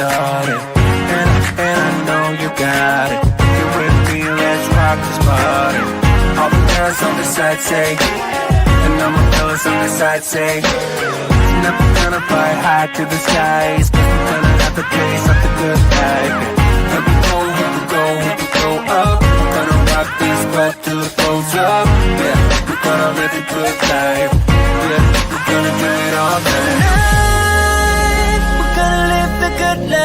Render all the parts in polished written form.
started. And I know you got it. You're with me, let's rock this party. All the girls on the side say, and all my fellas on the side say, never gonna fly high to the skies, but we're gonna have the taste of the good life. And we go up. We're gonna rock this club till it goes up. Yeah, we're gonna live a good life. Yeah, we're gonna do it all night. Tonight, we're gonna live the good life.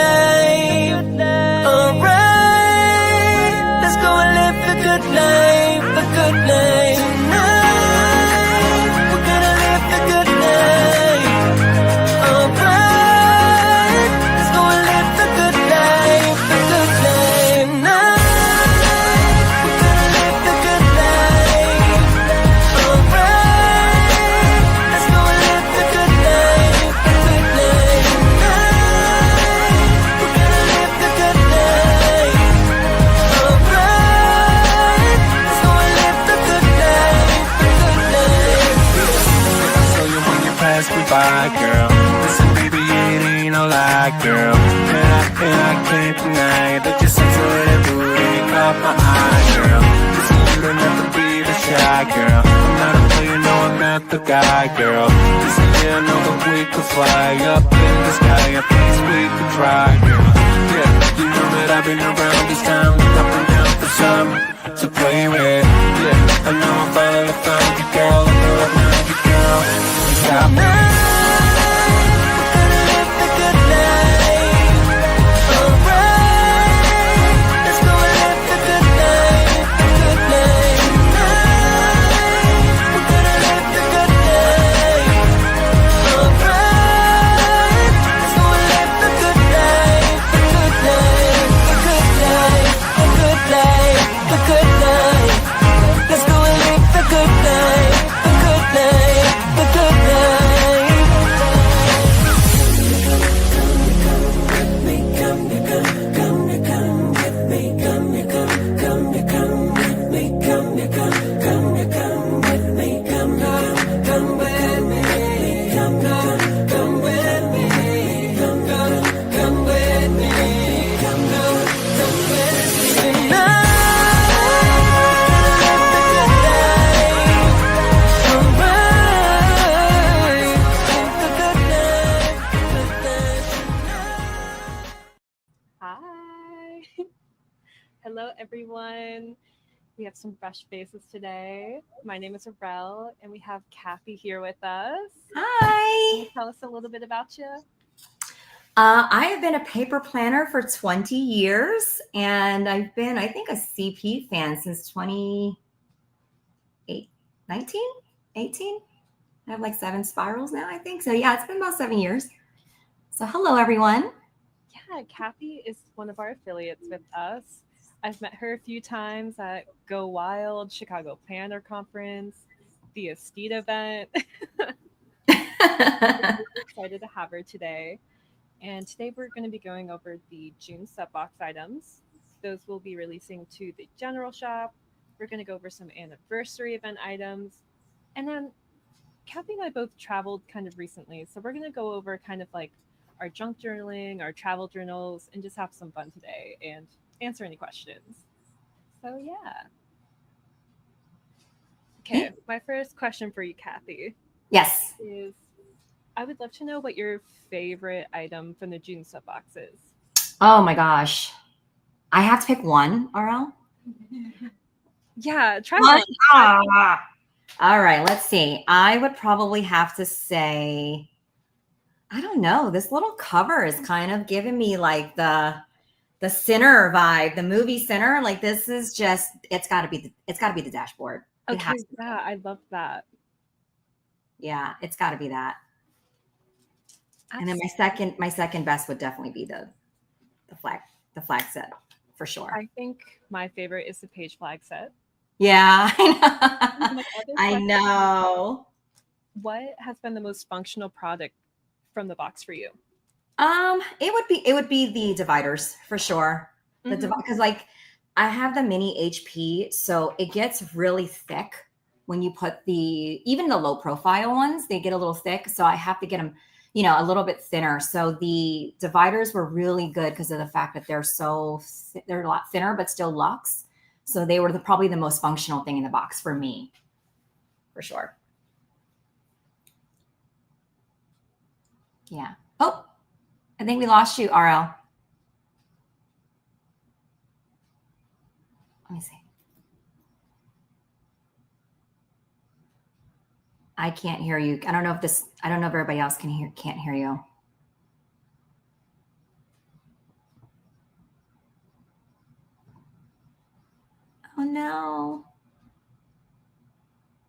Alright, let's go and live the good life, the good life. Tonight, we're gonna live the good life. Alright, let's go and live the good life, the good life. Tonight, we're gonna live the good life. Alright, let's go and live the good life, the good life. Tonight, we're gonna live the good life. Alright, let's go and live the good life, the good life. I saw you when you passed me by, girl. Listen, baby, it ain't no lie, girl. And I can't deny that you're such a little booty. Caught my eye, girl. Listen, you don't have to be the shy, girl. I'm not a player, no, I'm not the guy, girl. Listen, yeah, I know that we could fly up in the sky. A place we could try, girl. Yeah, you know that I've been around this time, up and down for some to play with. Yeah, I know I finally found you, girl. I know I found you, girl. Stop me. Hi. Hello, everyone. We have some fresh faces today. My name is Arel, and we have Kathy here with us. Hi. Can you tell us a little bit about you? I have been a paper planner for 20 years, and I've been, I think, a CP fan since 2018. I have like 7 spirals now, I think. So yeah, it's been about 7 years. So hello, everyone. Yeah, Kathy is one of our affiliates with us. I've met her a few times at Go Wild, Chicago Planner Conference, the Estate event. I'm really excited to have her today. And today we're going to be going over the June sub-box items. Those will be releasing to the general shop. We're going to go over some anniversary event items. And then Kathy and I both traveled kind of recently. So we're going to go over kind of like our junk journaling, our travel journals, and just have some fun today and answer any questions. So yeah. Okay, my first question for you, Kathy. Yes. Is I would love to know what your favorite item from the June sub box is. Oh my gosh. I have to pick one, RL? Yeah, try one. one. All right, let's see. I would probably have to say, I don't know. This little cover is kind of giving me like the Sinner vibe, the movie Sinner. Like this is just, it's gotta be the dashboard. Okay, yeah, I love that. Yeah, it's gotta be that. Absolutely. And then my second best would definitely be the flag set for sure. I think my favorite is the page flag set. Yeah, I know. What has been the most functional product from the box for you? It would be the dividers for sure. Because like I have the mini HP, so it gets really thick when you put even the low profile ones, they get a little thick. So I have to get them you know, a little bit thinner. So the dividers were really good because of the fact that they're a lot thinner, but still luxe. So they were probably the most functional thing in the box for me, for sure. Yeah. Oh, I think we lost you, RL. Let me see. I can't hear you. I don't know if everybody else can't hear you. Oh no.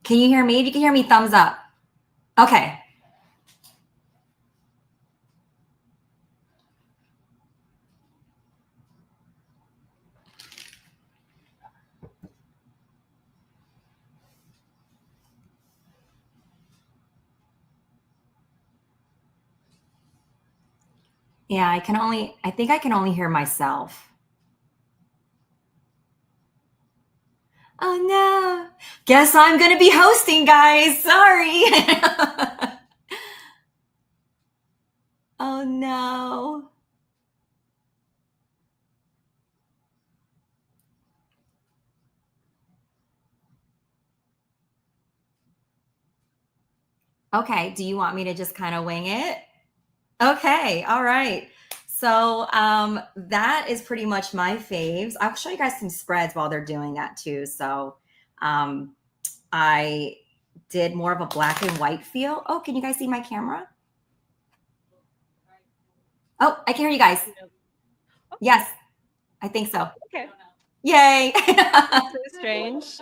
Can you hear me? If you can hear me, thumbs up. Okay. Yeah, I think I can only hear myself. Oh no. Guess I'm going to be hosting, guys. Sorry. Oh no. Okay. Do you want me to just kind of wing it? Okay. All right. So that is pretty much my faves. I'll show you guys some spreads while they're doing that too. So I did more of a black and white feel. Oh, can you guys see my camera? Oh, I can hear you guys. Yes, I think so. Okay. Yay. That's so strange.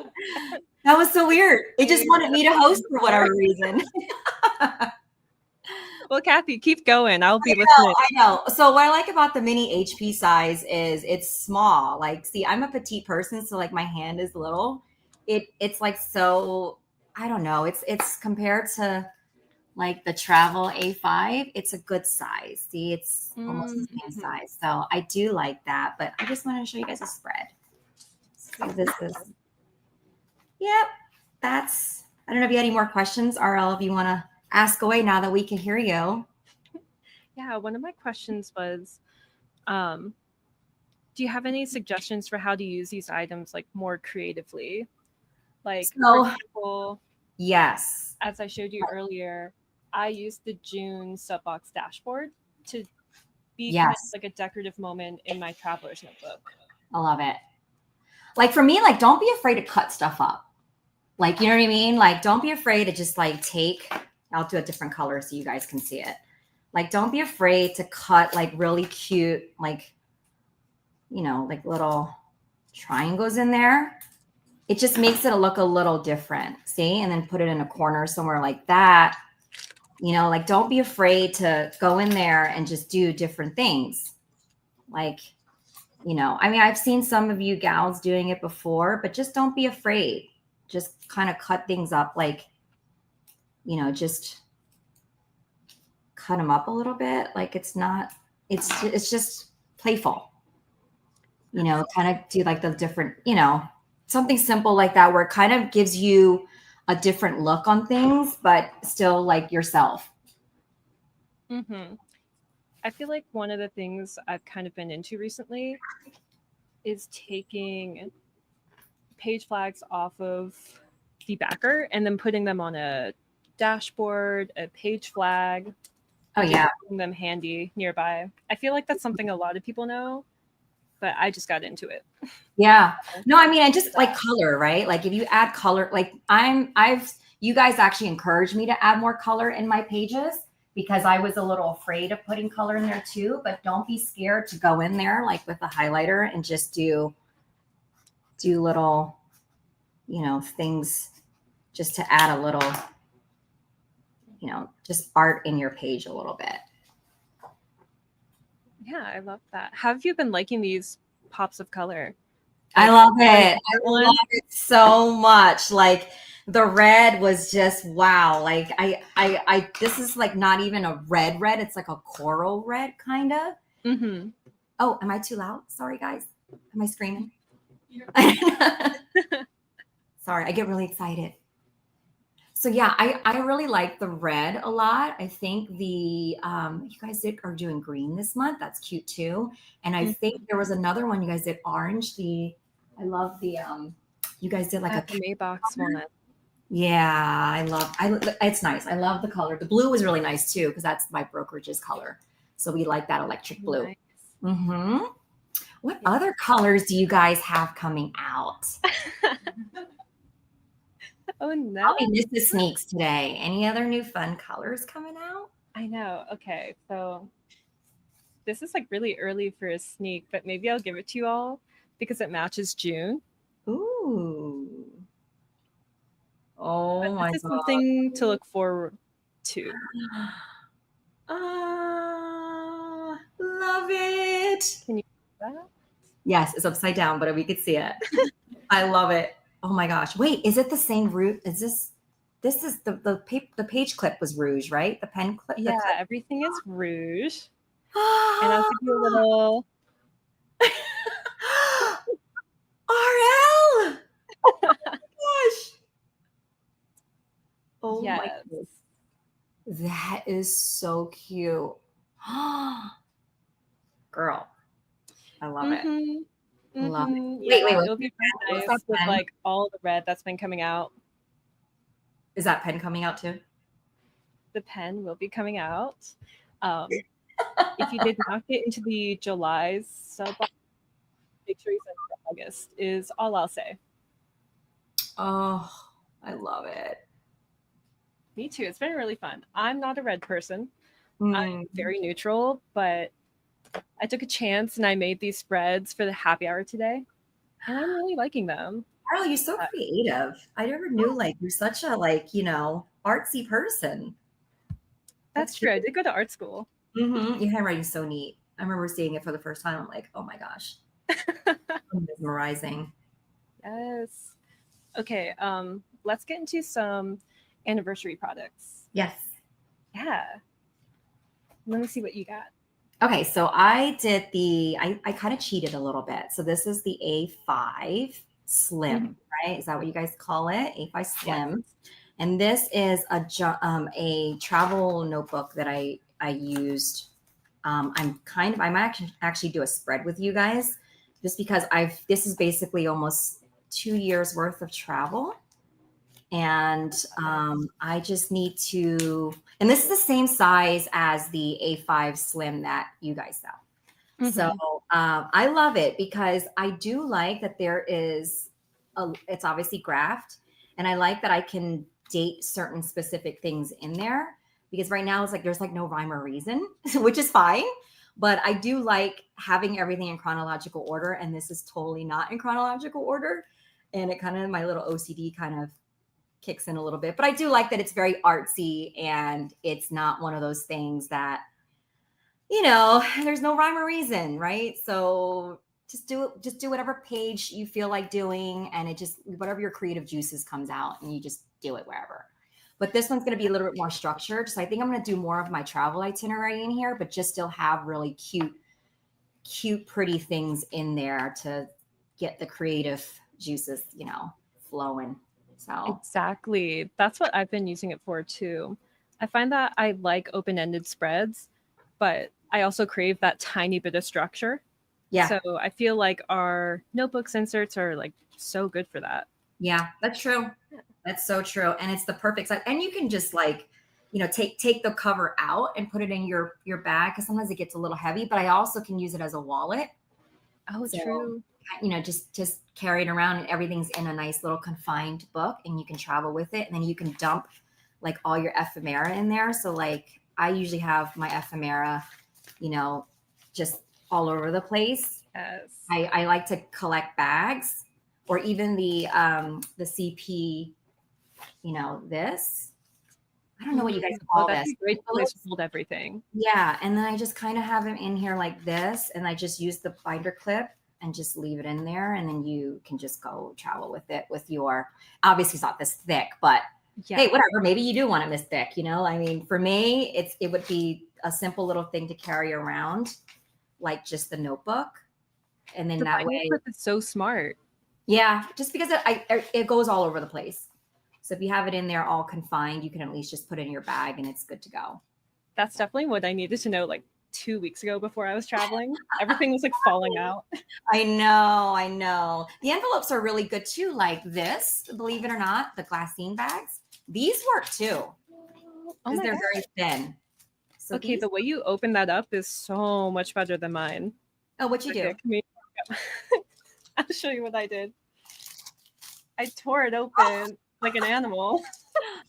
That was so weird. It just wanted me to host for whatever reason. Well, Kathy, keep going. I'll be listening. I know. So what I like about the mini HP size is it's small. Like, see, I'm a petite person, so like my hand is little. It's like so, I don't know. It's compared to like the travel A5, it's a good size. See, it's almost the same size. So I do like that, but I just wanted to show you guys a spread. So this is, yep, that's, I don't know if you had any more questions, RL, if you want to ask away now that we can hear you. Yeah, one of my questions was, do you have any suggestions for how to use these items like more creatively? Like, So, for example, yes. as I showed you earlier, I used the June Subbox dashboard to be kind of like a decorative moment in my traveler's notebook. I love it. Like for me, like don't be afraid to cut stuff up. Like, you know what I mean? Like don't be afraid to just like I'll do a different color so you guys can see it. Like don't be afraid to cut like really cute, like, you know, like little triangles in there. It just makes it look a little different. See? And then put it in a corner somewhere like that. You know, like don't be afraid to go in there and just do different things. Like, you know, I mean, I've seen some of you gals doing it before, but just don't be afraid. Just kind of cut things up, like, you know, just cut them up a little bit. Like it's just playful, you know, kind of do like the different, you know, something simple like that where it kind of gives you a different look on things, but still like yourself. Mm-hmm. I feel like one of the things I've kind of been into recently is taking page flags off of the backer and then putting them on a dashboard, a page flag. Oh yeah. Keeping them handy nearby. I feel like that's something a lot of people know, but I just got into it. Yeah. No, I mean, I just like color, right? Like if you add color, like you guys actually encouraged me to add more color in my pages because I was a little afraid of putting color in there too, but don't be scared to go in there like with a highlighter and just do little, you know, things just to add a little, you know, just art in your page a little bit. Yeah, I love that. How have you been liking these pops of color? I love it. I love it so much. Like the red was just wow. Like I this is like not even a red. It's like a coral red kind of. Mm-hmm. Oh, am I too loud? Sorry, guys. Am I screaming? Sorry, I get really excited. So yeah, I really like the red a lot. I think the you guys are doing green this month. That's cute too. And I think Mhm. there was another one you guys did orange. I love the you guys did like a The Maybox walnut. yeah, it's nice. I love the color. The blue was really nice too because that's my brokerage's color. So we like that electric blue. Nice. Mm-hmm. What Yeah. other colors do you guys have coming out? Oh no. Probably missed the sneaks today. Any other new fun colors coming out? I know. Okay, so this is like really early for a sneak, but maybe I'll give it to you all because it matches June. Ooh. But Oh my this is God. something to look forward to. Ah, love it. Can you see that? Yes, it's upside down, but we could see it. I love it. Oh my gosh. Wait, is it the same root? Is this is the page clip was rouge, right? The pen clip, the Yeah, clip. everything is rouge. And I'll Ah, give you a little RL. Oh my gosh. Oh my yes. goodness. That is so cute. Girl, I love it. Mhm. Love it. Mhm. Wait, Yeah, wait, wait. it'll be really What's that nice with pen? like all the red that's been coming out. Is that pen coming out too? The pen will be coming out. Um, if you did not get into the July's sub, make sure you send it for August. Is all I'll say. Oh, I love it. Me too. It's been really fun. I'm not a red person. I'm Mm. very neutral, but I took a chance and I made these spreads for the happy hour today, and I'm really liking them. Carl, you're so Uh, creative. I never knew like you're such a artsy person. That's that's cute. true. I did go to art school. Your handwriting's so neat. I remember seeing it for the first time. I'm like, oh my gosh, mesmerizing. Yes. Okay. Let's get into some anniversary products. Yes. Yeah. Let me see what you got. Okay, so I kind of cheated a little bit. So this is the A5 Mhm. Slim, right? Is that what you guys call it? A5 Yes. Slim. And this is a travel notebook that I used. I might actually do a spread with you guys just because this is basically almost 2 years worth of travel. And I just need to, and this is the same size as the A5 Slim that you guys sell. So Mhm. I love it because I do like that it's obviously graphed, and I like that I can date certain specific things in there because right now it's like there's like no rhyme or reason, which is fine. But I do like having everything in chronological order, and this is totally not in chronological order. And it kind of, my little OCD kind of kicks in a little bit. But I do like that it's very artsy and it's not one of those things that, there's no rhyme or reason, right? So just do whatever page you feel like doing, and it just whatever your creative juices comes out, and you just do it wherever. But this one's going to be a little bit more structured, so I think I'm going to do more of my travel itinerary in here, but just still have really cute, pretty things in there to get the creative juices, flowing. So Exactly. That's what I've been using it for too. I find that I like open-ended spreads, but I also crave that tiny bit of structure. yeah, So I feel like our notebooks inserts are like so good for that. yeah, that's true. That's so true. And it's the perfect size. And you can just take the cover out and put it in your bag because sometimes it gets a little heavy, but I also can use it as a wallet. Oh, So, true. just carry it around, and everything's in a nice little confined book, and you can travel with it. And then you can dump like all your ephemera in there. So like I usually have my ephemera, you know, just all over the place. Yes. I like to collect bags, or even the CP, this. I don't know what you guys Oh, call that's this. a great place to hold everything. Yeah, and then I just kind of have them in here like this, and I just use the binder clip and just leave it in there, and then you can just go travel with it with your. Obviously, it's not this thick, but Yeah. hey, whatever. Maybe you do want it this thick. I mean, for me, it would be a simple little thing to carry around, like just the notebook, and then The that binder way, clip is so smart. yeah, just because it goes all over the place. So if you have it in there all confined, you can at least just put it in your bag and it's good to go. That's definitely what I needed to know like 2 weeks ago before I was traveling. Everything was like falling out. I know, I know. The envelopes are really good too, like this, believe it or not, the glassine bags. These work too Oh because my they're god. very thin. So Okay, these, the way you open that up is so much better than mine. oh, what you do? Okay, I'll show you what I did. I tore it open like an animal.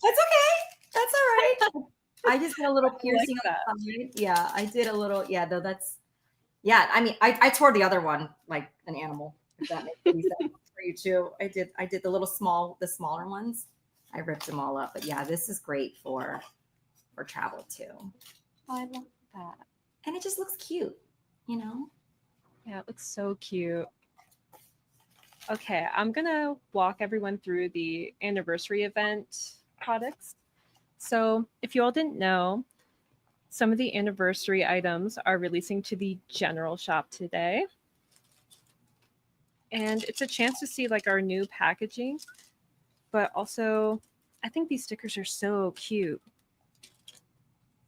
That's okay. That's all right. I just did a little I like piercing that. on the side. Yeah, I did a little. Yeah, though that's. Yeah, I mean, I tore the other one like an animal. If that makes any sense for you too. I did the smaller ones. I ripped them all up. But yeah, this is great for travel too. Oh, I love that. And it just looks cute, you know. Yeah, it looks so cute. Okay, I'm gonna walk everyone through the anniversary event products. So, if you all didn't know, some of the anniversary items are releasing to the general shop today. And it's a chance to see like our new packaging, but also I think these stickers are so cute.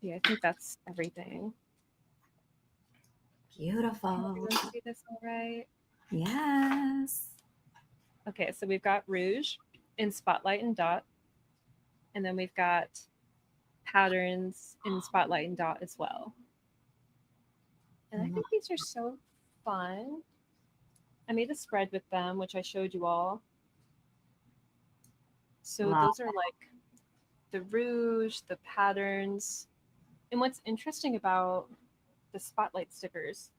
Yeah, I think that's everything. Beautiful. Everyone see this all right? Yes. Okay, so we've got rouge in spotlight and dot, and then we've got patterns in spotlight and dot as well. And I think these are so fun. I made a spread with them, which I showed you all. So Wow. those are like the rouge, the patterns. And what's interesting about the spotlight stickers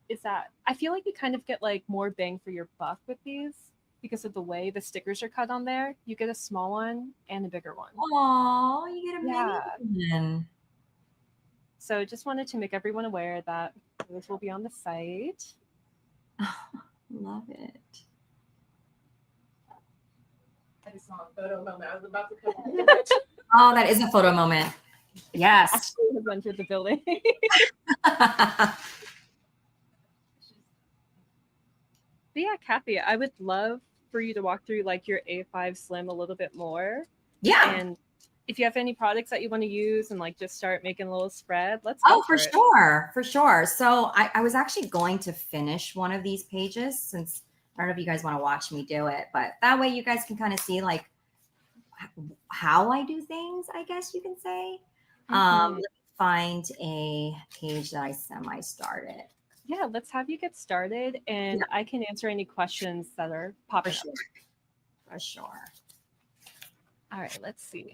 is that I feel like you kind of get like more bang for your buck with these because of the way the stickers are cut on there. You get a small one and a bigger one. Oh, you get a Yeah. mini one. So just wanted to make everyone aware that those will be on the site. Love it. I just saw a photo moment. I was about to come on. Oh, that is a photo moment. Yes. Actually, has entered the building. But yeah, Kathy, I would love for you to walk through like your A5 Slim a little bit more. Yeah. And if you have any products that you want to use and like just start making a little spread, let's go Oh, for it. sure. For sure. So I was actually going to finish one of these pages since I don't know if you guys want to watch me do it, but that way you guys can kind of see like how I do things, I guess you can say. Let me find a page that I semi-started. Yeah, let's have you get started and I can answer any questions that are popping For sure. up. For sure. All right, let's see.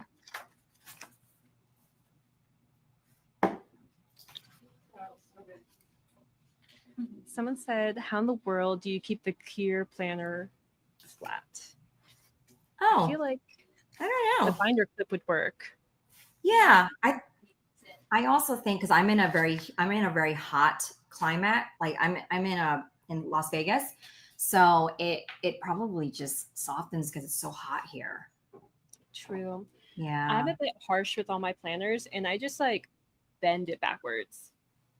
Someone said, how in the world do you keep the clear planner flat? I Oh, feel like I don't the know. binder clip would work. Yeah, I also think because I'm in a very hot climate. Like I'm in Las Vegas, so it probably just softens because it's so hot here. True. Yeah. I'm a bit harsh with all my planners and I just like bend it backwards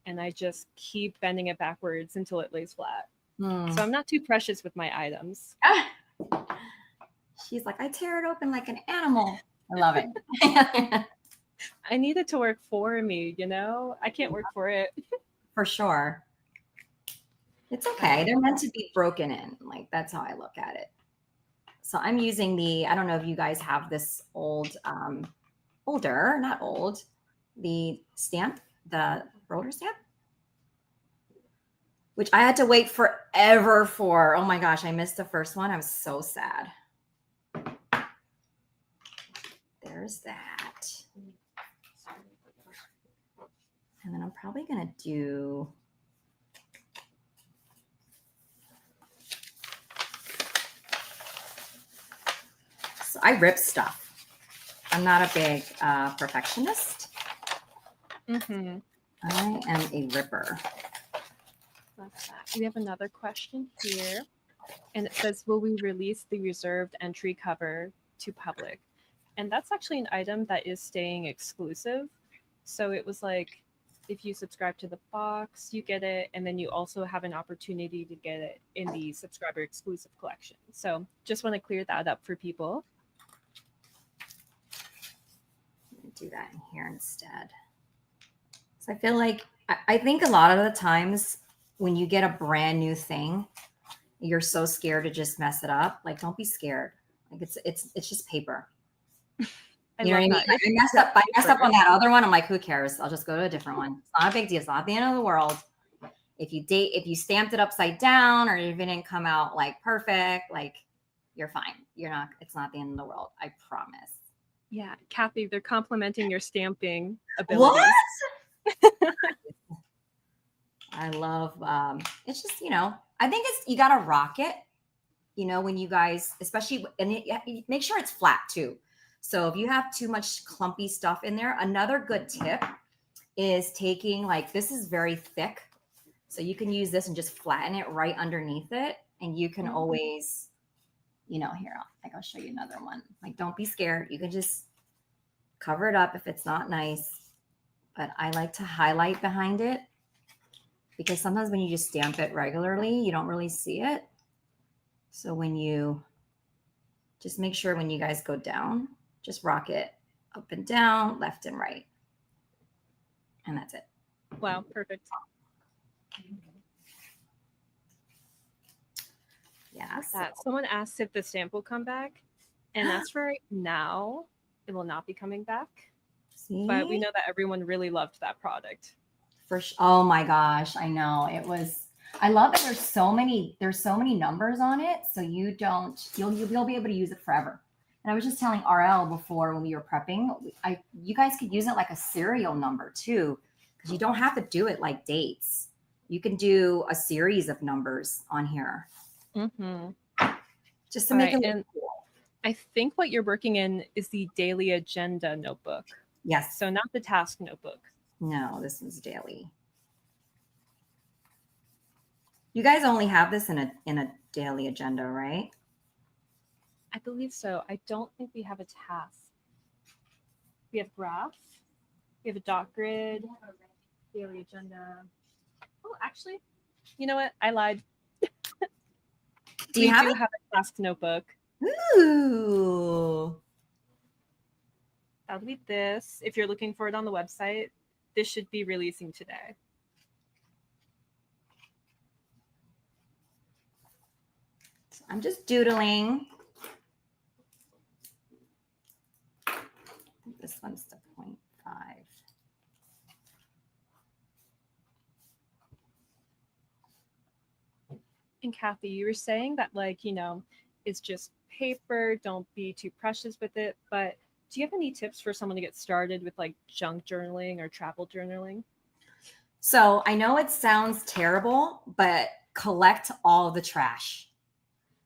and I just keep bending it backwards until it lays flat. So I'm not too precious with my items. She's like, I tear it open like an animal. I love it. I need it to work for me, you know? I can't work for it. For sure. It's okay. They're meant to be broken in. Like that's how I look at it. So I'm using I don't know if you guys have this older, not old, the stamp, the roller stamp, which I had to wait forever for. Oh my gosh, I missed the first one. I was so sad. There's that. And then I'm probably going to do so I rip stuff. I'm not a big perfectionist. Mm-hmm. I am a ripper. That's that. We have another question here. And it says, will we release the reserved entry cover to public? And that's actually an item that is staying exclusive. So it was like, if you subscribe to the box, you get it. And then you also have an opportunity to get it in the subscriber exclusive collection. So just want to clear that up for people. do that in here instead. So I feel like, I think a lot of the times when you get a brand new thing, you're so scared to just mess it up. Like, don't be scared. Like it's just paper. I You know what I love mean? that. Like, I messed up on that other one. I'm like, who cares? I'll just go to a different one. It's not a big deal. It's not the end of the world. If you stamped it upside down or if it didn't come out like perfect, like you're fine. It's not the end of the world. I promise. Yeah, Kathy, they're complimenting your stamping abilities. What? I love, it's just, I think you got to rock it, when you guys, especially, and make sure it's flat too. So if you have too much clumpy stuff in there, another good tip is taking, like, this is very thick. So you can use this and just flatten it right underneath it. And you can always, here, I'll show you another one. Like, don't be scared. You can just cover it up if it's not nice. But I like to highlight behind it because sometimes when you just stamp it regularly, you don't really see it. So when you just make sure when you guys go down, just rock it up and down, left and right. And that's it. Wow, perfect. Yeah. Someone asked if the stamp will come back, and that's for right now. It will not be coming back. See? But we know that everyone really loved that product. Oh my gosh, I know. I love that there's so many numbers on it. So you'll be able to use it forever. And I was just telling RL before when we were prepping, you guys could use it like a serial number too, because you don't have to do it like dates. You can do a series of numbers on here. Mm-hmm. Just to make it look cool. I think what you're working in is the daily agenda notebook. Yes. So not the task notebook. No, this is daily. You guys only have this in a daily agenda, right? I believe so. I don't think we have a task. We have graphs. We have a dot grid. Daily agenda. Oh, actually, you know what? I lied. We do have a task notebook. Ooh. That'll be this. If you're looking for it on the website, this should be releasing today. So I'm just doodling. This one's the 0.5. And Kathy, you were saying that, it's just paper. Don't be too precious with it. But do you have any tips for someone to get started with junk journaling or travel journaling? So I know it sounds terrible, but collect all the trash.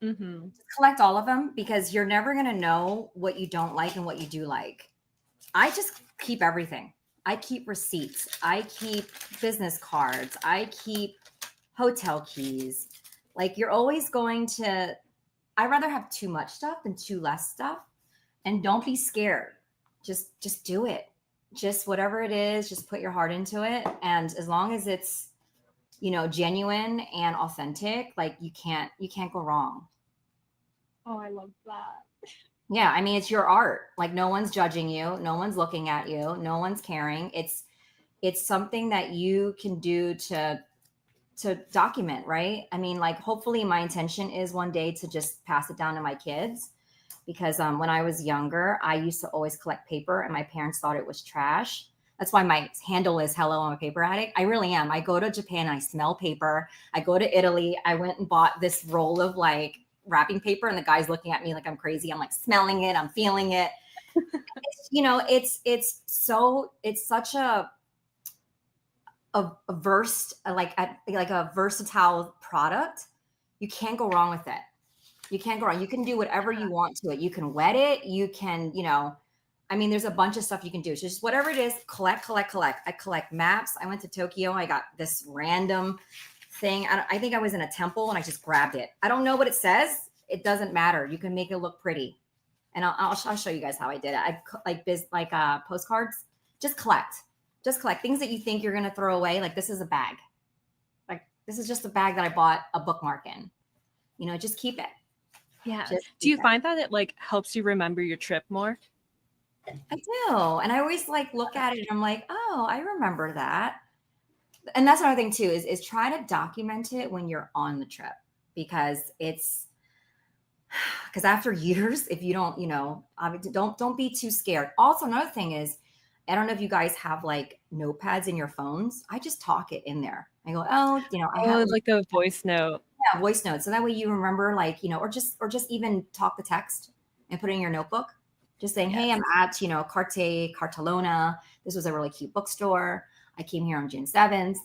Mm-hmm. Collect all of them because you're never going to know what you don't like and what you do like. I just keep everything. I keep receipts. I keep business cards. I keep hotel keys. Like, you're always going to, I'd rather have too much stuff than too less stuff. And don't be scared. Just do it. Just whatever it is, just put your heart into it. And as long as it's, genuine and authentic, like you can't go wrong. Oh, I love that. Yeah. I mean, it's your art. Like, no one's judging you. No one's looking at you. No one's caring. It's something that you can do to document, right? I mean, like, hopefully my intention is one day to just pass it down to my kids. Because when I was younger, I used to always collect paper and my parents thought it was trash. That's why my handle is Hello, I'm a Paper Addict. I really am. I go to Japan and I smell paper. I go to Italy. I went and bought this roll of wrapping paper and the guy's looking at me like I'm crazy. I'm smelling it. I'm feeling it. It's such a versatile product. You can't go wrong with it. You can't go wrong. You can do whatever you want to it. You can wet it. You can, there's a bunch of stuff you can do. So just whatever it is, collect. I collect maps. I went to Tokyo. I got this random thing. I think I was in a temple and I just grabbed it. I don't know what it says. It doesn't matter. You can make it look pretty. And I'll show you guys how I did it. I postcards. Just collect things that you think you're going to throw away. Like, this is a bag. Like, this is just a bag that I bought a bookmark in. Just keep it. Yeah. Do you find that it helps you remember your trip more? I do. And I always like look at it and I'm like, oh, I remember that. And that's another thing too, is try to document it when you're on the trip because it's because after years, if you don't, obviously don't be too scared. Also, another thing is, I don't know if you guys have like notepads in your phones. I just talk it in there. I go, oh, I have Oh, like a voice note. yeah, voice notes. So that way you remember like, or just even talk the text and put it in your notebook. Just saying, hey, Yes. I'm at, Carte Cartelona. This was a really cute bookstore. I came here on June 7th.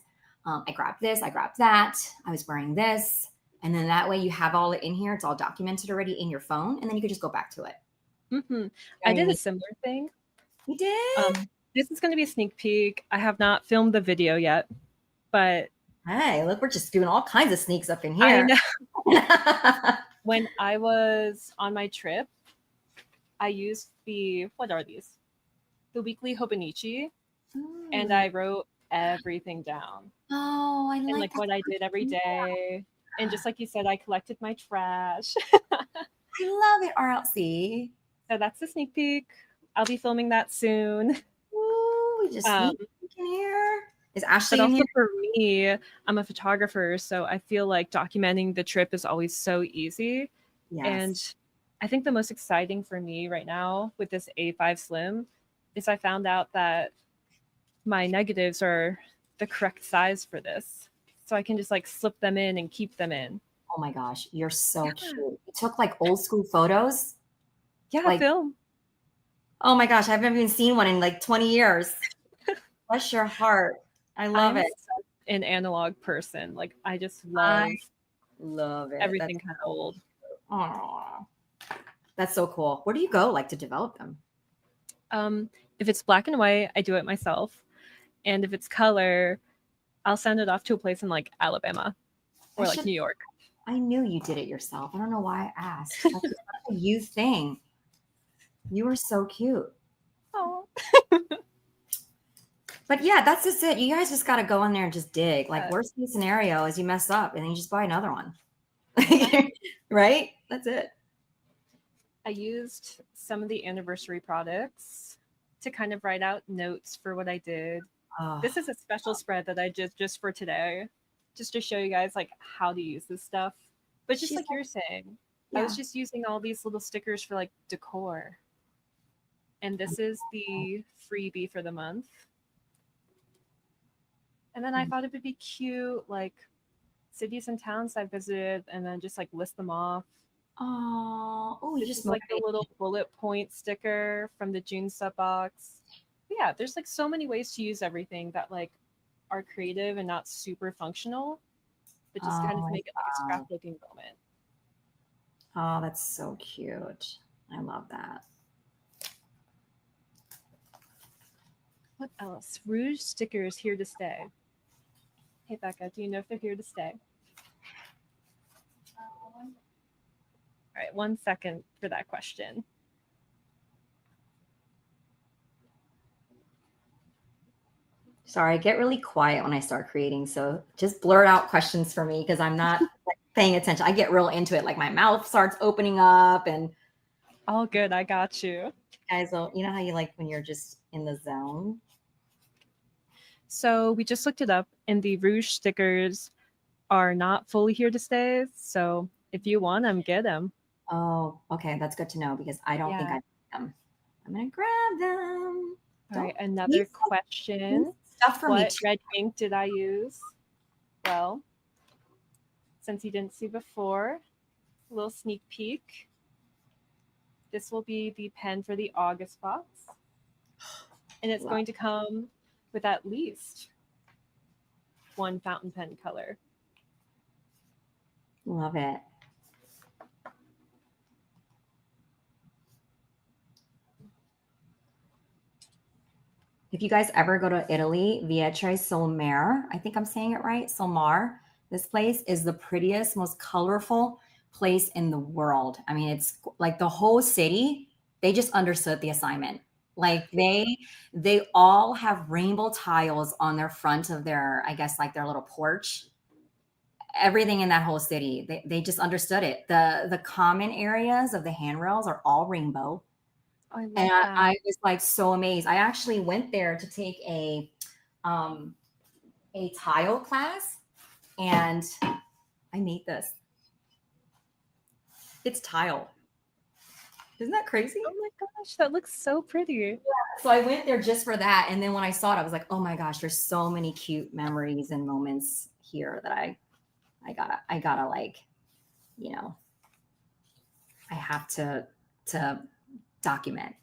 I grabbed this, I grabbed that. I was wearing this. And then that way you have all it in here. It's all documented already in your phone. And then you could just go back to it. I did a Very- similar thing. You did? This is going to be a sneak peek. I have not filmed the video yet, but Hey, look, we're just doing all kinds of sneaks up in I here. know when I was on my trip, I used what are these? The weekly Hobonichi, and I wrote everything down Oh, I and like like that. what I did every day. And just like you said, I collected my trash. I love it, RLC. So that's the sneak peek. I'll be filming that soon. Ooh, we just Um, sneak in here. Is but Ashley in also here? for me, I'm a photographer, so I feel like documenting the trip is always so easy. Yes. And I think the most exciting for me right now with this A5 Slim is I found out that my negatives are the correct size for this. So I can just like slip them in and keep them in. Oh my gosh, you're so Yeah. cute. You took like old school photos. Yeah, Like, film. oh my gosh, I haven't even seen one in like 20 years. Bless your heart. I love I'm it. such an analog person. Like I just I love love it. everything kind of old. Aw. That's so cool. Where do you go like to develop them? If it's black and white, I do it myself. And if it's color, I'll send it off to a place in like Alabama or like New York. I knew you did it yourself. I don't know why I asked. That's a you thing. You were so cute. Oh, But yeah, that's just it. You guys just got to go in there and just dig. Like, yes. worst case scenario is you mess up and then you just buy another one. Right? That's it. I used some of the anniversary products to kind of write out notes for what I did. Oh, This is a special spread that I did just for today, just to show you guys like how to use this stuff. But just She's like you're saying, I yeah. was just using all these little stickers for like decor. And this is the freebie for the month. And then I thought it would be cute, like cities and towns I visited, and then just like list them off. Oh, you This just is like the motivated little bullet point sticker from the June sub box. But yeah, there's like so many ways to use everything that like are creative and not super functional, but just kind of make it like a wow. scrapbooking moment. Oh, that's so cute. I love that. What else? Rouge stickers here to stay. Hey Becca, do you know if they're here to stay? All right, 1 second for that question. Sorry, I get really quiet when I start creating. So just blurt out questions for me because I'm not like, paying attention. I get real into it. Like my mouth starts opening up and All good, I got you. guys, you know how you like when you're just in the zone? So we just looked it up, and the Rouge stickers are not fully here to stay. So if you want them, get them. Oh, okay. That's good to know because I don't think I need them. I'm going to grab them. All right, Don't another leave question. stuff for me. What red ink did I use? Well, since you didn't see before, a little sneak peek. This will be the pen for the August box. And it's Love going to come with at least one fountain pen color. Love it. If you guys ever go to Italy, Vietre Solmare, I think I'm saying it right, Solmar, this place is the prettiest, most colorful place in the world. I mean, it's like the whole city, they just understood the assignment. Like they all have rainbow tiles on their front of their, I guess, like their little porch. Everything in that whole city, they just understood it. The common areas of the handrails are all rainbow. I love And that. I was like so amazed. I actually went there to take a tile class, and I made this. It's tile. Isn't that crazy? Oh my gosh, that looks so pretty. So I went there just for that. And then when I saw it, I was like, oh my gosh, there's so many cute memories and moments here that I gotta like, you know, I have to document.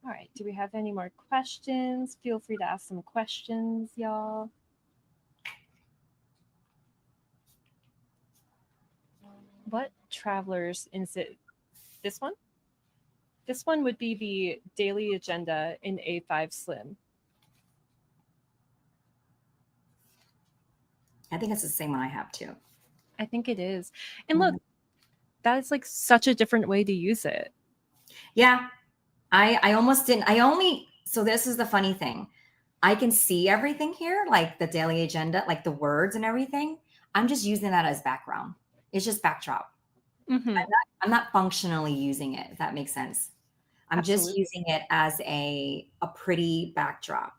All right, do we have any more questions? Feel free to ask some questions, y'all. What travelers insit this one? This one would be the daily agenda in A5 Slim. I think it's the same one I have too. I think it is. And look, that is like such a different way to use it. Yeah. I almost didn't. So this is the funny thing. I can see everything here, like the daily agenda, like the words and everything. I'm just using that as background. It's just backdrop. Mm-hmm. I'm not functionally using it, if that makes sense. I'm just Absolutely. using it as a pretty backdrop.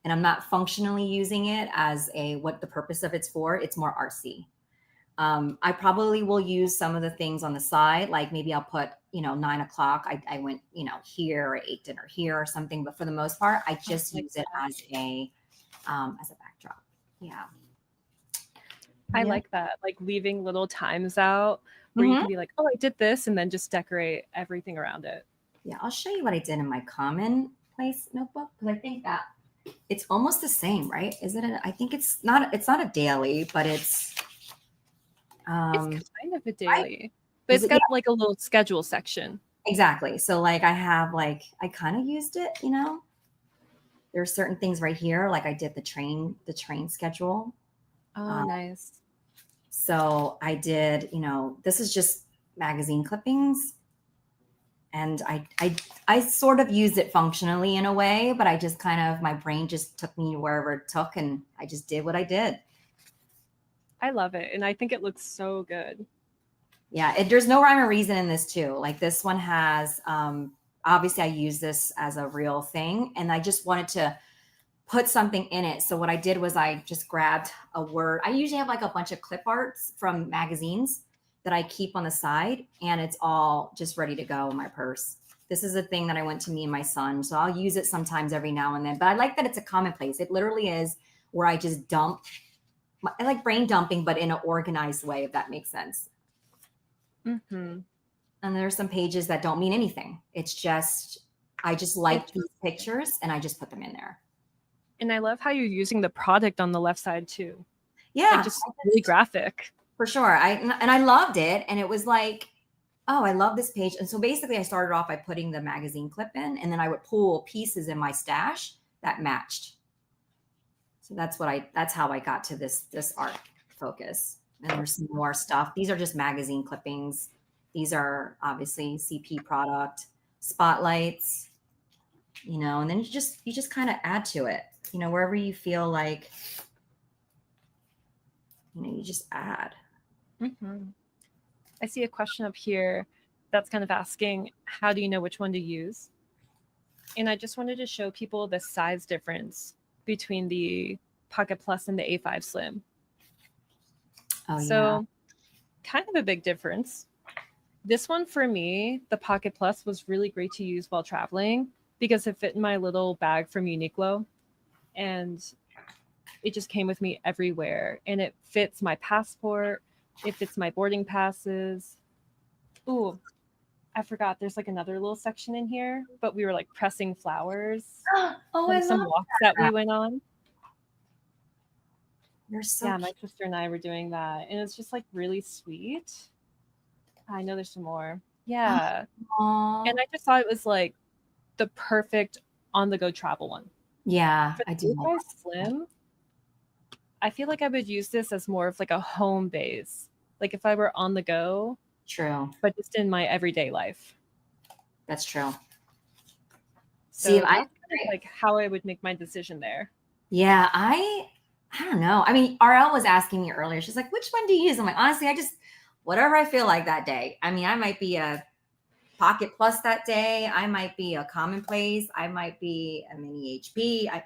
And I'm not functionally using it as what the purpose of it's for. It's more artsy. I probably will use some of the things on the side, like maybe I'll put, 9 o'clock. I went, here, or ate dinner here or something. But for the most part, I just like use it as a backdrop. Yeah. I Yeah. like that, like leaving little times out where you Mhm. can be like, oh, I did this, and then just decorate everything around it. Yeah, I'll show you what I did in my commonplace notebook, because I think that it's almost the same, right? Is it? I think it's not a daily, but it's It's kind of a daily, but Is it's it? got like a little schedule section. Exactly. So like I have I kind of used it, There's certain things right here, like I did the train schedule. Oh, nice. So I did, this is just magazine clippings. And I sort of used it functionally in a way, but I just kind of, my brain just took me wherever it took, and I just did what I did. I love it, and I think it looks so good. Yeah, there's no rhyme or reason in this too. Like this one has, obviously I use this as a real thing, and I just wanted to put something in it. So what I did was I just grabbed a word. I usually have like a bunch of clip arts from magazines that I keep on the side, and it's all just ready to go in my purse. This is a thing that I went to me and my son, so I'll use it sometimes every now and then. But I like that it's a commonplace. It literally is where I just dump. I like brain dumping, but in an organized way, if that makes sense. Mm-hmm. And there's some pages that don't mean anything. It's just, I just like these pictures and I just put them in there. And I love how you're using the product on the left side too. Yeah. Like just really graphic. For sure. I loved it. And it was like, oh, I love this page. And so basically I started off by putting the magazine clip in, and then I would pull pieces in my stash that matched. So that's how I got to this art focus. And there's some more stuff. These are just magazine clippings. These are obviously CP product, spotlights, and then you just kind of add to it, wherever you feel like, you just add. Mm-hmm. I see a question up here that's kind of asking, how do you know which one to use? And I just wanted to show people the size difference between the Pocket Plus and the A5 Slim. Oh, so kind of a big difference. This one for me, the Pocket Plus, was really great to use while traveling because it fit in my little bag from Uniqlo, and it just came with me everywhere. And it fits my passport. It fits my boarding passes. Ooh, I forgot. There's like another little section in here, but we were like pressing flowers. Oh, some walks that we went on. You're so yeah, my sister and I were doing that, and it's just like really sweet. I know there's some more. Yeah. Aww. And I just thought it was like the perfect on-the-go travel one. Yeah, For I do. the Slim, I feel like I would use this as more of like a home base. Like if I were on the go. True. But just in my everyday life. That's true. So that's kind of like how I would make my decision there. Yeah, I don't know. I mean, RL was asking me earlier. She's like, which one do you use? I'm like, honestly, I just, whatever I feel like that day. I mean, I might be a Pocket Plus that day. I might be a Commonplace. I might be a mini HP.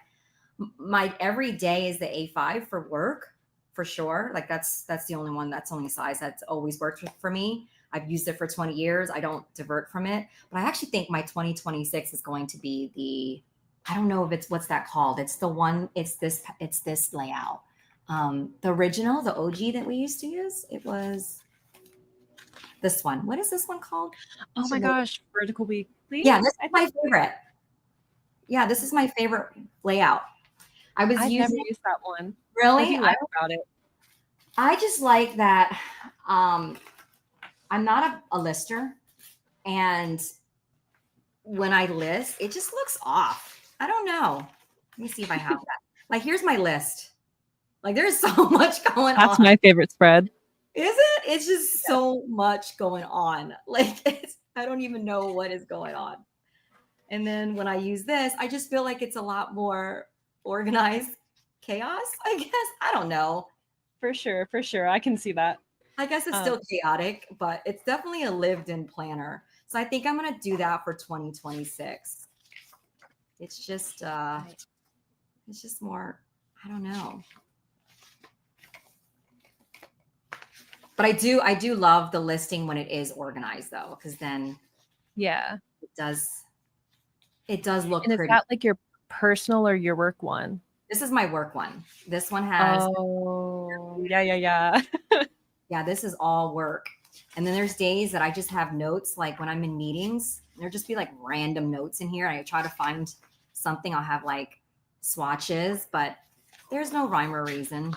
My every day is the A5 for work, for sure. Like that's the only one. That's the only size that's always worked for me. I've used it for 20 years. I don't divert from it. But I actually think my 2026 is going to be I don't know if it's what's that called. It's the one. It's this layout. The original, the OG that we used to use. It was this one. What is this one called? Oh my gosh, Vertical Weekly. Yeah, this is my favorite. Yeah, this is my favorite layout. I've never used that one. Really? What do you like about it? I just like that I'm not a lister, and when I list, it just looks off. I don't know. Let me see if I have that. Like, here's my list. Like, there's so much going on. That's my favorite spread. Is it? It's just so much going on. Like, I don't even know what is going on. And then when I use this, I just feel like it's a lot more organized chaos, I guess. I don't know. For sure. I can see that. I guess it's still chaotic, but it's definitely a lived-in planner. So I think I'm going to do that for 2026. It's just more, I don't know. But I do love the listing when it is organized though, because then yeah, it does look and pretty. Is that like your personal or your work one? This is my work one. This one has yeah. Yeah, this is all work. And then there's days that I just have notes, like when I'm in meetings, there'll just be like random notes in here. I try to find something. I'll have like swatches, but there's no rhyme or reason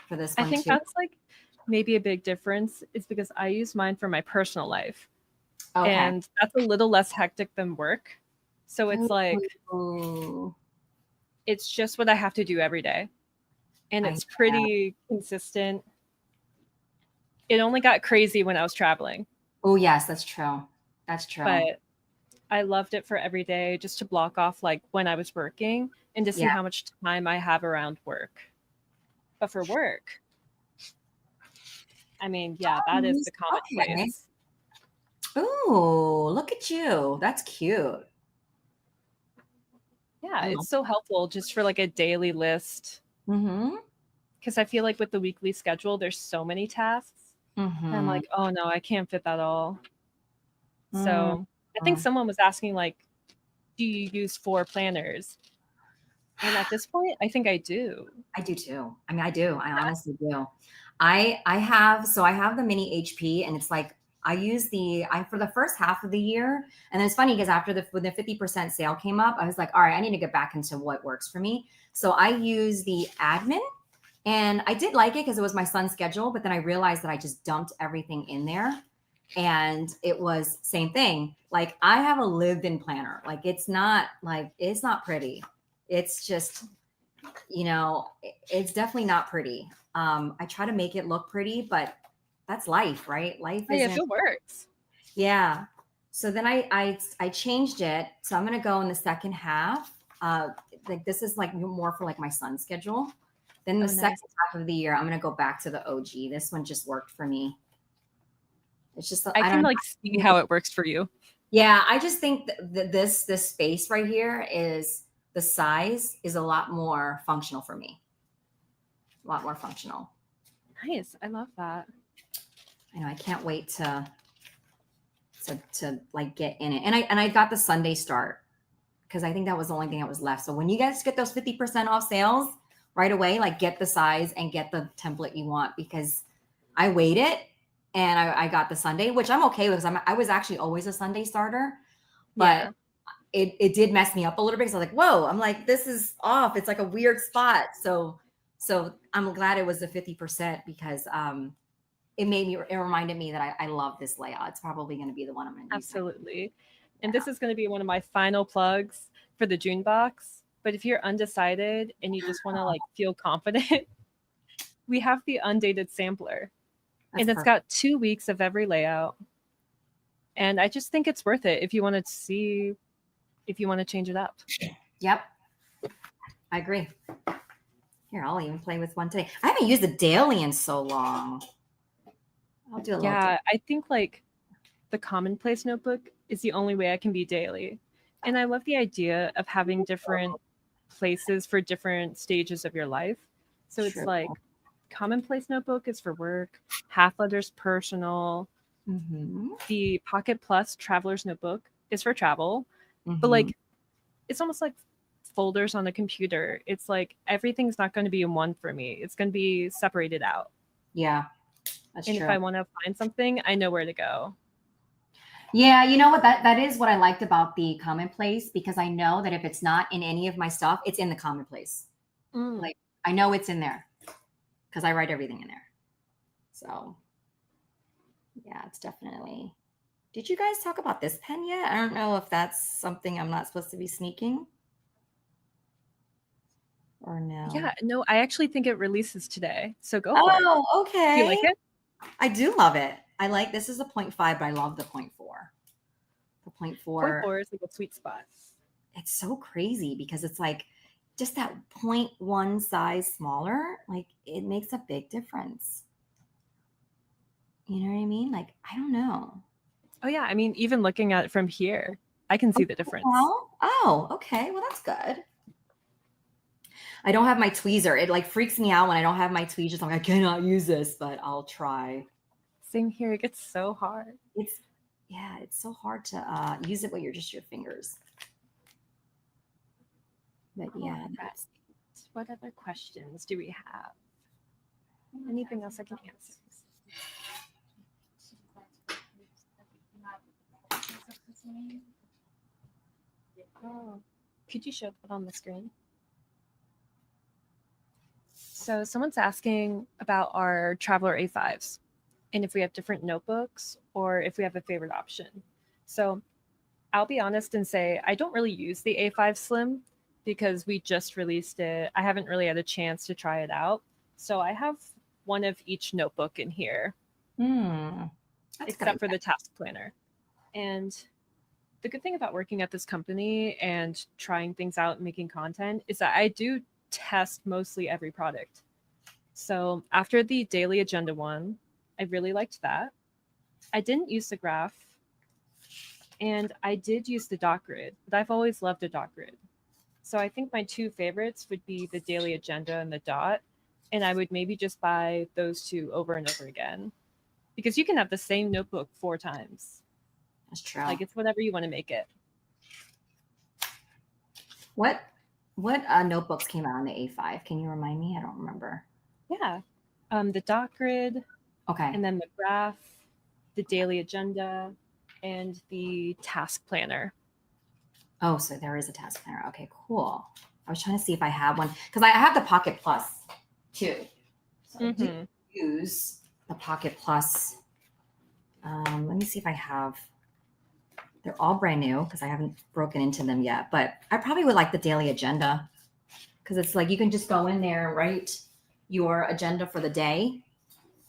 for this one. I think that's like maybe a big difference is because I use mine for my personal life. Okay. And that's a little less hectic than work. So it's like, it's just what I have to do every day. And it's pretty consistent. It only got crazy when I was traveling. Oh, yes, that's true. That's true. But I loved it for every day just to block off like when I was working and to see how much time I have around work. But for work, I mean, that is the commonplace. Oh, look at you. That's cute. Yeah, it's so helpful just for like a daily list. Because I feel like with the weekly schedule, there's so many tasks. And I'm like, oh no, I can't fit that all. So I think someone was asking like, do you use 4 planners? And at this point, I think I do. I do too. I mean, I do. I honestly do. I have the mini HP, and it's like I use for the first half of the year. And it's funny because when the 50% sale came up, I was like, all right, I need to get back into what works for me. So I use the admin. And I did like it because it was my son's schedule, but then I realized that I just dumped everything in there and it was same thing. Like I have a lived-in planner. Like it's not pretty. It's just, it's definitely not pretty. I try to make it look pretty, but that's life, right? Life is if it works. Yeah. So then I changed it. So I'm going to go in the second half. Like this is like more for like my son's schedule. Then the second half of the year, I'm going to go back to the OG. This one just worked for me. It's just, I can like see how it works for you. Yeah. I just think that this space right here the size is a lot more functional for me. A lot more functional. Nice. I love that. I know. I can't wait to like get in it. And I got the Sunday start because I think that was the only thing that was left. So when you guys get those 50% off sales, right away, like get the size and get the template you want, because I waited and I got the Sunday, which I'm okay with because I was actually always a Sunday starter, but it did mess me up a little bit because I was like, whoa, I'm like, this is off. It's like a weird spot. So I'm glad it was the 50% because it reminded me that I love this layout. It's probably going to be the one I'm going to use. Absolutely. And this is going to be one of my final plugs for the June box. But if you're undecided and you just want to like feel confident, we have the undated sampler. And it's got 2 weeks of every layout. And I just think it's worth it if you want to see if you want to change it up. Yep. I agree. Here, I'll even play with one today. I haven't used the daily in so long. I'll do a little. Yeah, I think like the commonplace notebook is the only way I can be daily. And I love the idea of having different places for different stages of your life. So it's True. like commonplace notebook is for work, half letters personal, Mm-hmm. the Pocket Plus traveler's notebook is for travel. But Mm-hmm. like it's almost like folders on a computer. It's like everything's not going to be in one for me. It's going to be separated out. Yeah, that's And if true. I want to find something, I know where to go. Yeah, you know what? That is what I liked about the commonplace, because I know that if it's not in any of my stuff, it's in the commonplace. Mm. Like I know it's in there because I write everything in there. So yeah, it's definitely. Did you guys talk about this pen yet? I don't know if that's something I'm not supposed to be sneaking or no. Yeah, no, I actually think it releases today. So go for it. Oh, Do you like okay. it? I do love it. I like this is a 0.5, but I love the 0.4. The 0.4. 0.4 is like a sweet spot. It's so crazy because it's like just that 0.1 size smaller, like it makes a big difference. You know what I mean? Like, I don't know. Oh yeah, I mean, even looking at it from here, I can see the difference. Oh, okay. Well, that's good. I don't have my tweezer. It like freaks me out when I don't have my tweezers. I'm like, I cannot use this, but I'll try. Same here. It gets so hard. It's so hard to use it with your fingers. But yeah, that's What other questions do we have? Anything else I can answer? Oh, could you show that on the screen? So someone's asking about our Traveler A5s and if we have different notebooks or if we have a favorite option. So I'll be honest and say I don't really use the A5 Slim because we just released it. I haven't really had a chance to try it out. So I have one of each notebook in here, except for the task planner. And the good thing about working at this company and trying things out and making content is that I do test mostly every product. So after the daily agenda one, I really liked that. I didn't use the graph and I did use the dot grid, but I've always loved a dot grid. So I think my two favorites would be the daily agenda and the dot. And I would maybe just buy those two over and over again because you can have the same notebook 4 times. That's true. Like it's whatever you want to make it. What notebooks came out on the A5? Can you remind me? I don't remember. Yeah. The dot grid, Okay. and then the graph, the daily agenda, and the task planner. Oh, so there is a task planner. Okay, cool. I was trying to see if I have one because I have the Pocket Plus too. So I do use the Pocket Plus. Let me see if I have. They're all brand new because I haven't broken into them yet. But I probably would like the daily agenda because it's like you can just go in there and write your agenda for the day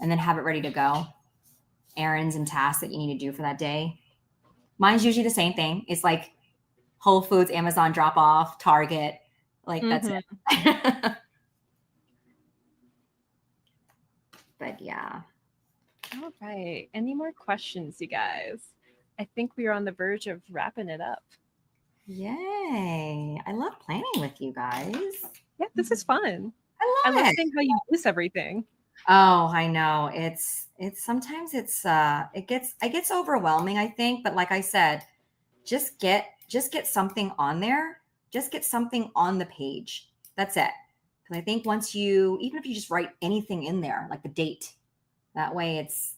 and then have it ready to go. Errands and tasks that you need to do for that day. Mine's usually the same thing. It's like Whole Foods, Amazon drop off, Target. Like that's it. But yeah. All right. Any more questions, you guys? I think we are on the verge of wrapping it up. Yay. I love planning with you guys. Yeah, this is fun. I love seeing how you use everything. Oh, I know. It's sometimes it gets overwhelming, I think. But like I said, just get something on there. Just get something on the page. That's it. Because I think once even if you just write anything in there, like the date, that way it's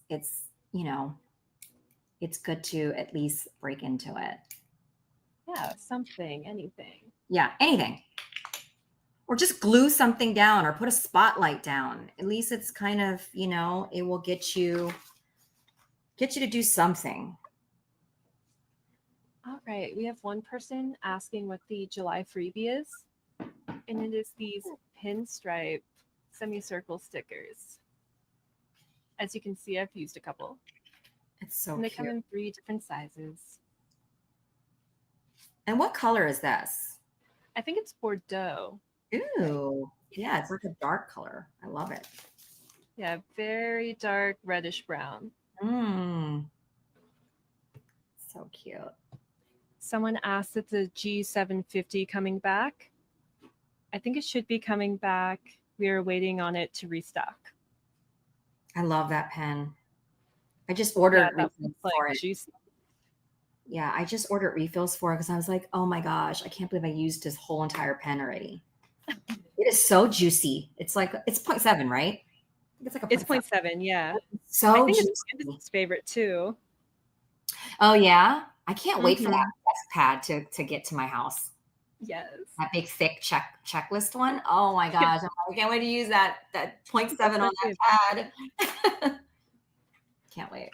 it's good to at least break into it. Yeah, something, anything. Yeah, anything. Or just glue something down or put a spotlight down. At least it's kind of, it will get you to do something. All right. We have one person asking what the July freebie is. And it is these pinstripe semicircle stickers. As you can see, I've used a couple. It's so And they cute. come in 3 different sizes. And what color is this? I think it's Bordeaux. Ooh. Yeah, it's like a dark color. I love it. Yeah, very dark reddish brown. So cute. Someone asked if the G750 coming back. I think it should be coming back. We are waiting on it to restock. I love that pen. I just Yeah, ordered that refills was for like it. juicy. Yeah, I just ordered refills for it because I was like, oh my gosh, I can't believe I used this whole entire pen already. It is so juicy. It's like it's 0.7, right? I think it's like a It's 0.7. 0.7, yeah. I So think it's juicy. Candace's favorite too. Oh yeah, I can't wait for that Mhm. desk pad to get to my house. Yes. That big thick checklist one. Oh my gosh, I can't wait to use that 0.7 on That's that pad. Can't wait.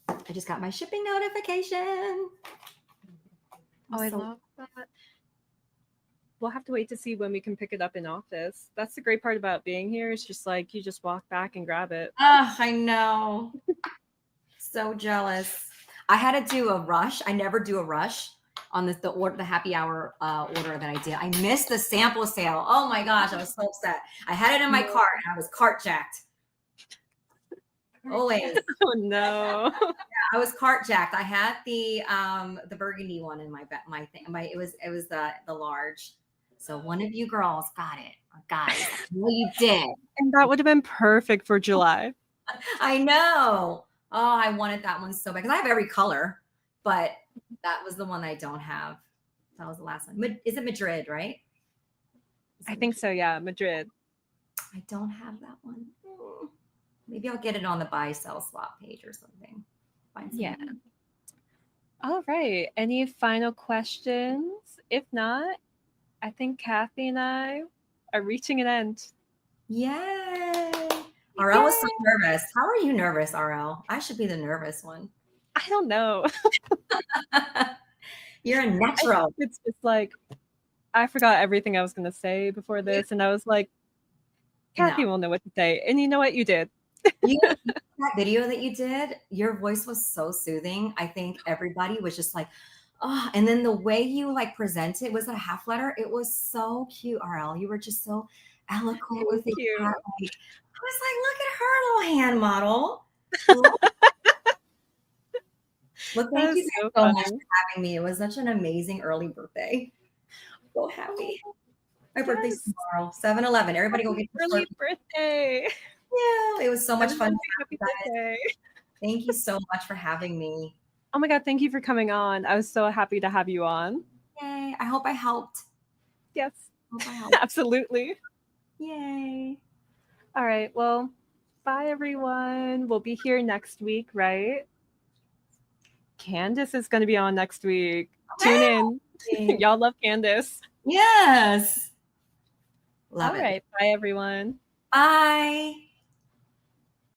I just got my shipping notification. Oh, I So- love that. We'll have to wait to see when we can pick it up in office. That's the great part about being here. It's just like you just walk back and grab it. Oh, I know. So jealous. I had to do a rush. I never do a rush on the happy hour order that I did. I missed the sample sale. Oh my gosh, I was so upset. I had it in my cart and I was cart jacked. Always. Oh no. I was cart jacked. I had the burgundy one in my thing. It was the large. So one of you girls got it, or guys. Well, you did. And that would have been perfect for July. I know. Oh, I wanted that one so bad because I have every color, but that was the one I don't have. That was the last one. Is it Madrid, right? I think so, yeah. Madrid. I don't have that one. Maybe I'll get it on the buy, sell, swap page or something. Find Yeah. something. All right. Any final questions? If not, I think Kathy and I are reaching an end. Yay. RL was so nervous. How are you nervous, RL? I should be the nervous one. I don't know. You're a natural. It's just like I forgot everything I was going to say before this, and I was like, Kathy will know what to say. And you know what? You did. That video that you did, your voice was so soothing. I think everybody was just like, oh, and then the way you like present it was a half letter. It was so cute, RL. You were just so eloquent with it. Cute. Like, I was like, look at her little hand model. Well, thank you so so much for having me. It was such an amazing early birthday. So happy. My birthday's tomorrow, 7/11. Everybody go get your early birthday. Yeah, it was so much fun. Happy birthday. Thank you so much for having me. Oh my God, thank you for coming on. I was so happy to have you on. Yay. I hope I helped. Yes. Hope I helped. Absolutely. Yay. All right. Well, bye everyone. We'll be here next week, right? Candace is going to be on next week. Tune in. Y'all love Candace. Yes. Love All it. right. Bye everyone. Bye.